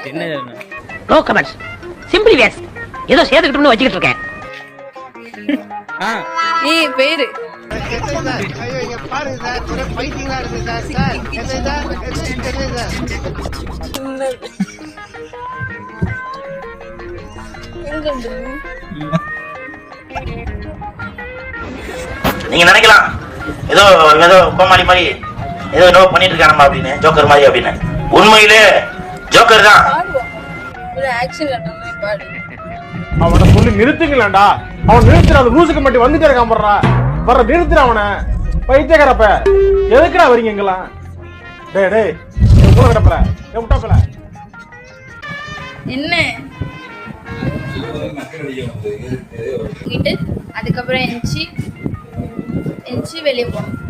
என்ன no comments simply ways ஏதோ சேர்த்துக்கிட்டோம்னு வச்சுக்கிட்டு இருக்கேன். ஏய் பேரு நீங்க நினைக்கலாம் ஏதோ ஏதோ கோமாளி மாதிரி ஏதோ நோ பண்ணிட்டு இருக்கானமா அப்படின்னு, ஜோக்கர் மாதிரி அப்படின்னு. உண்மையிலே ஜோக்கர் தான். ஒரு ஆக்ஷன் கட்டணும் பாடு. அவனை சொல்லி நிறுத்துங்களேன்டா. அவன் நிறுத்துற அந்த லூசுக்கு மட்டும் வந்துட்டே இருக்கான் போடுறா. வர நிறுத்துற அவனை. பைத்தியக்காரப்ப எதுக்குடா வரீங்க எங்கெல்லாம்? டேய் டேய் கூட கிடப்பல விட்டாப்பல என்ன அதுக்கப்புறம் எஞ்சி வெளியே போகணும்.